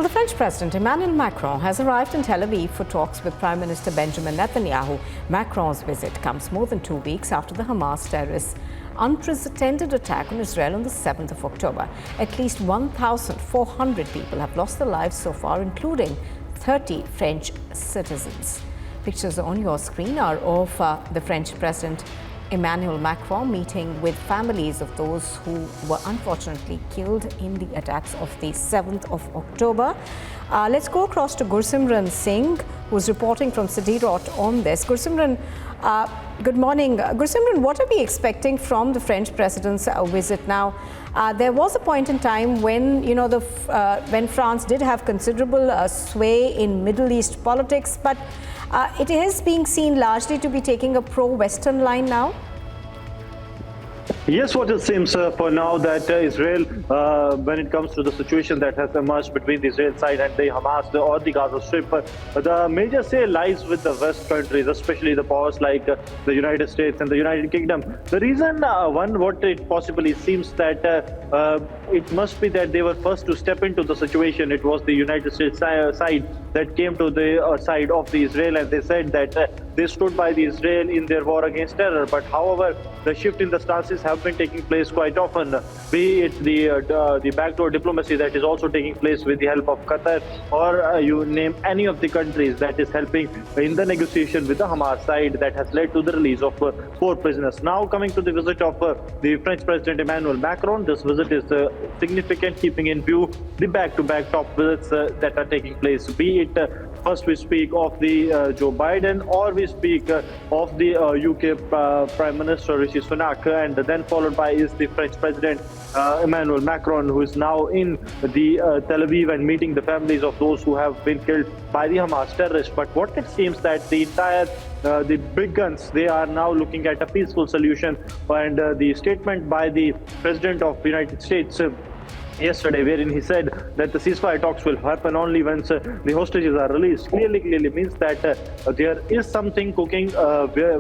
Well, the French President Emmanuel Macron has arrived in Tel Aviv for talks with Prime Minister Benjamin Netanyahu. Macron's visit comes more than 2 weeks after the Hamas terrorists' unprecedented attack on Israel on the 7th of October. At least 1,400 people have lost their lives so far, including 30 French citizens. Pictures on your screen are of the French President Emmanuel Macron meeting with families of those who were unfortunately killed in the attacks of the 7th of October. Let's go across to Gursimran Singh, who's reporting from Sderot on this. Gursimran, good morning. Gursimran, what are we expecting from the French president's visit now? There was a point in time when, when France did have considerable sway in Middle East politics, but it is being seen largely to be taking a pro-Western line now? Yes, what it seems for now that Israel, when it comes to the situation that has emerged between the Israel side and the Hamas or the Gaza Strip, the major say lies with the West countries, especially the powers like the United States and the United Kingdom. The reason, what it possibly seems that it must be that they were first to step into the situation. It was the United States side that came to the side of the Israel, and they said that they stood by the Israel in their war against terror. But however, the shift in the stances have been taking place quite often, be it the backdoor diplomacy that is also taking place with the help of Qatar, or you name any of the countries that is helping in the negotiation with the Hamas side that has led to the release of 4 prisoners. Now coming to the visit of the French President Emmanuel Macron, this visit is significant, keeping in view the back-to-back top visits that are taking place, be it first we speak of the Joe Biden, or we speak of the UK Prime Minister Rishi Sunak, and then followed by is the French President Emmanuel Macron, who is now in the Tel Aviv and meeting the families of those who have been killed by the Hamas terrorists. But what it seems that the entire the big guns, they are now looking at a peaceful solution, and the statement by the President of the United States yesterday, wherein he said that the ceasefire talks will happen only once the hostages are released, clearly means that there is something cooking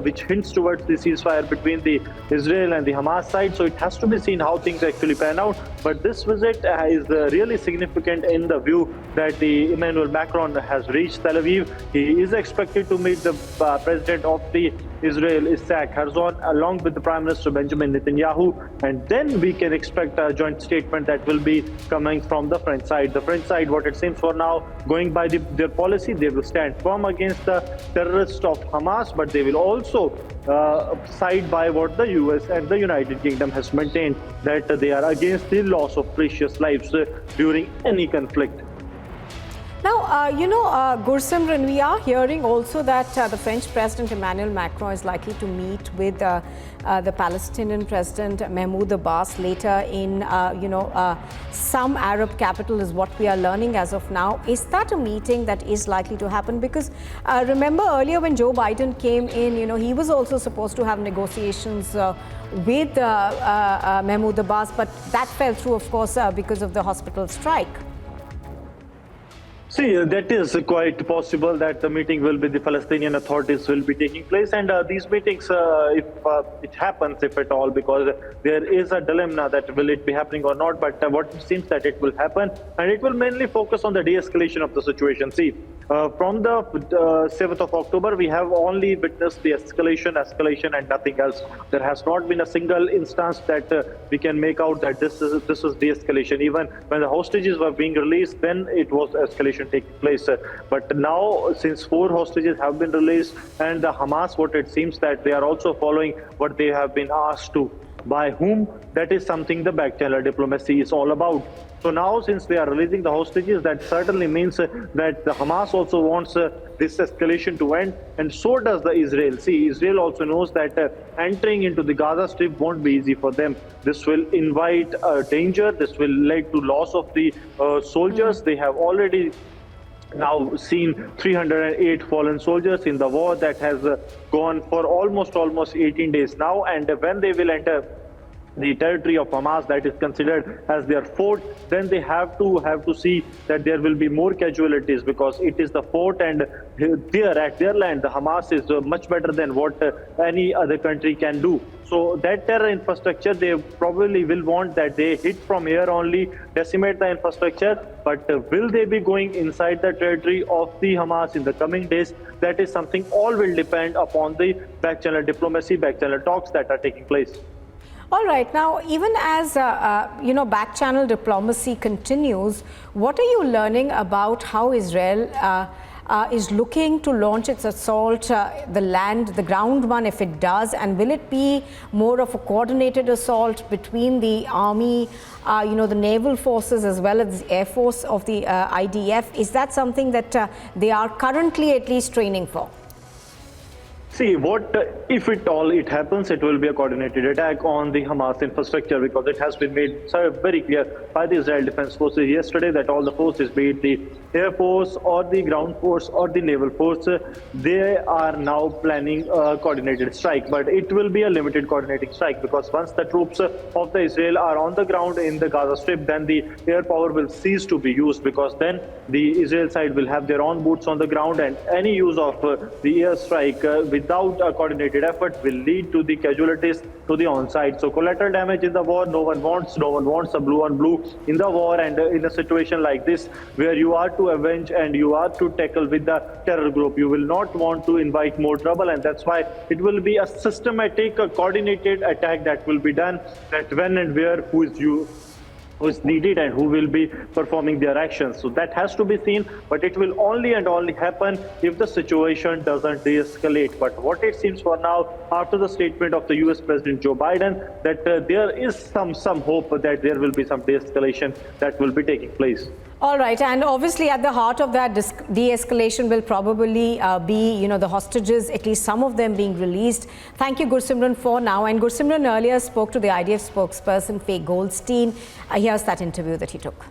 which hints towards the ceasefire between the Israel and the Hamas side. So it has to be seen how things actually pan out. But this visit is really significant in the view that the Emmanuel Macron has reached Tel Aviv. He is expected to meet the president of the Israel, Isaac Herzog, along with the Prime Minister Benjamin Netanyahu, and then we can expect a joint statement that will be coming from the French side. The French side, what it seems for now, going by their policy, they will stand firm against the terrorists of Hamas, but they will also side by what the US and the United Kingdom has maintained, that they are against the loss of precious lives during any conflict. Now, Gursimran, we are hearing also that the French President Emmanuel Macron is likely to meet with the Palestinian President Mahmoud Abbas later in, some Arab capital is what we are learning as of now. Is that a meeting that is likely to happen? Because remember earlier when Joe Biden came in, he was also supposed to have negotiations with Mahmoud Abbas, but that fell through, of course, because of the hospital strike. See, that is quite possible that the meeting will be the Palestinian authorities will be taking place, and these meetings, if it happens, if at all, because there is a dilemma that will it be happening or not, but what it seems that it will happen, and it will mainly focus on the de-escalation of the situation. See, from the 7th of October, we have only witnessed the escalation and nothing else. There has not been a single instance that we can make out that this is de-escalation. Even when the hostages were being released, then it was escalation taking place. But now, since 4 hostages have been released, and the Hamas, what it seems that they are also following what they have been asked to. By whom? That is something the back-channel diplomacy is all about. So now, since they are releasing the hostages, that certainly means that the Hamas also wants this escalation to end, and so does the Israel. See, Israel also knows that entering into the Gaza Strip won't be easy for them. This will invite danger. This will lead to loss of the soldiers. They have already now seen 308 fallen soldiers in the war that has gone for almost 18 days now, and when they will enter the territory of Hamas that is considered as their fort, then they have to see that there will be more casualties, because it is the fort, and there at their land, the Hamas is much better than what any other country can do. So that terror infrastructure, they probably will want that they hit from here only, decimate the infrastructure. But will they be going inside the territory of the Hamas in the coming days? That is something all will depend upon the back-channel diplomacy, back-channel talks that are taking place. All right. Now, even as back-channel diplomacy continues, what are you learning about how Israel is looking to launch its assault, the ground one, if it does, and will it be more of a coordinated assault between the army, the naval forces, as well as the air force of the IDF? Is that something that they are currently at least training for? See, if at all it happens, it will be a coordinated attack on the Hamas infrastructure, because it has been made very clear by the Israel Defense Forces yesterday that all the forces, be it the Air Force or the ground force or the naval force, they are now planning a coordinated strike. But it will be a limited coordinating strike, because once the troops of the Israel are on the ground in the Gaza Strip, then the air power will cease to be used, because then the Israel side will have their own boots on the ground, and any use of the air strike without a coordinated effort will lead to the casualties to the on-site. So collateral damage in the war, no one wants a blue on blue in the war, and in a situation like this where you are to avenge and you are to tackle with the terror group, you will not want to invite more trouble, and that's why it will be a systematic, coordinated attack that will be done, that when and where, who is needed and who will be performing their actions. So that has to be seen, but it will only and only happen if the situation doesn't de-escalate. But what it seems for now, after the statement of the US President Joe Biden, that there is some hope that there will be some de-escalation that will be taking place. All right, and obviously at the heart of that de-escalation will probably be, the hostages, at least some of them being released. Thank you, Gursimran, for now. And Gursimran earlier spoke to the IDF spokesperson, Faye Goldstein. Here's that interview that he took.